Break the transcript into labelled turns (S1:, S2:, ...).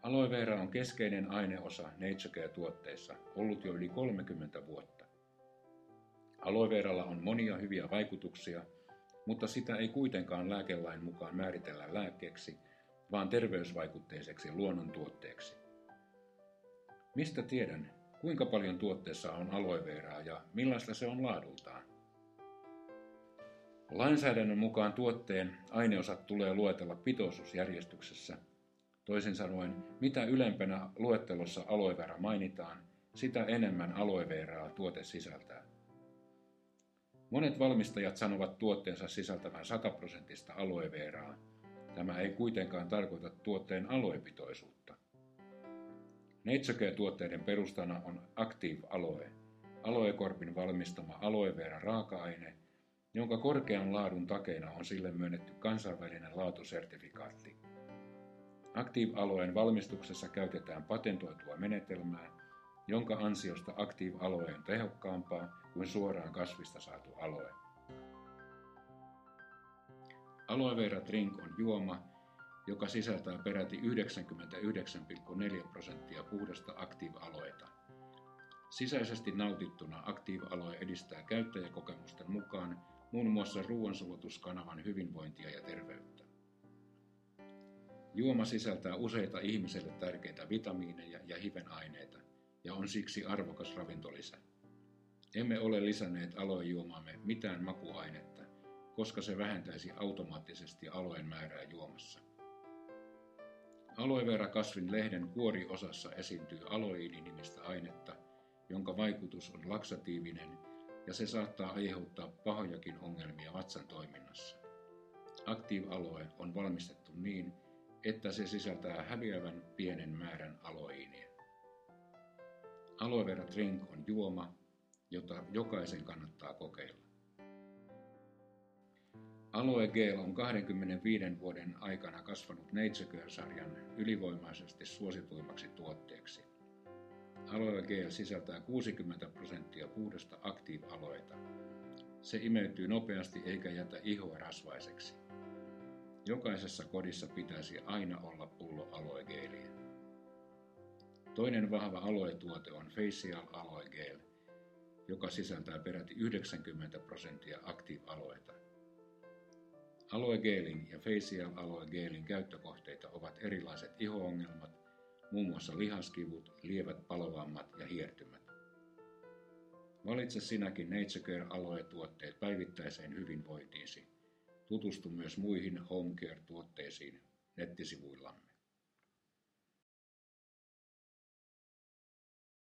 S1: Aloe vera on keskeinen aineosa NatureCare-tuotteissa ollut jo yli 30 vuotta. Aloe veralla on monia hyviä vaikutuksia, mutta sitä ei kuitenkaan lääkelain mukaan määritellä lääkkeeksi, vaan terveysvaikutteiseksi luonnontuotteeksi. Mistä tiedän, kuinka paljon tuotteessa on aloe veraa ja millaista se on laadultaan? Lainsäädännön mukaan tuotteen aineosat tulee luetella pitoisuusjärjestyksessä. Toisin sanoen, mitä ylempänä luettelossa aloe vera mainitaan, sitä enemmän aloe veraa tuote sisältää. Monet valmistajat sanovat tuotteensa sisältävän 100% aloe veraa. Tämä ei kuitenkaan tarkoita tuotteen aloepitoisuutta. NatureCare-tuotteiden perustana on Active Aloe, Aloe Corpin valmistama aloe vera raaka-aine, jonka korkean laadun takeena on sille myönnetty kansainvälinen laatusertifikaatti. Active Aloen valmistuksessa käytetään patentoitua menetelmää, jonka ansiosta Active Aloe on tehokkaampaa kuin suoraan kasvista saatu aloe. Aloe vera drink on juoma, joka sisältää peräti 99,4% puhdasta Active Aloeta. Sisäisesti nautittuna Active Aloe edistää käyttäjäkokemusten mukaan muun muassa ruoansulatuskanavan hyvinvointia ja terveyttä. Juoma sisältää useita ihmiselle tärkeitä vitamiineja ja hivenaineita ja on siksi arvokas ravintolisä. Emme ole lisänneet aloejuomaamme mitään makuainetta, koska se vähentäisi automaattisesti aloen määrää juomassa. Aloe vera kasvin lehden kuoriosassa esiintyy aloiini-nimistä ainetta, jonka vaikutus on laksatiivinen ja se saattaa aiheuttaa pahojakin ongelmia vatsan toiminnassa. Active Aloe on valmistettu niin, että se sisältää häviävän pienen määrän aloiinia. Aloe vera drink on juoma, jota jokaisen kannattaa kokeilla. Aloe Gel on 25 vuoden aikana kasvanut NatureCare-sarjan ylivoimaisesti suosituimmaksi tuotteeksi. Aloe Gel sisältää 60% puhdasta Active Aloeta. Se imeytyy nopeasti eikä jätä ihoa rasvaiseksi. Jokaisessa kodissa pitäisi aina olla pullo Aloe Gelia. Toinen vahva aloe-tuote on Facial Aloe Gel, joka sisältää peräti 90% Active Aloeta. Aloe Gelin ja Facial Aloe Gelin käyttökohteita ovat erilaiset iho-ongelmat, muun muassa lihaskivut, lievät palovammat ja hiertymät. Valitse sinäkin NatureCare Aloe-tuotteet päivittäiseen hyvinvointiisi. Tutustu myös muihin Home Care-tuotteisiin nettisivuillamme.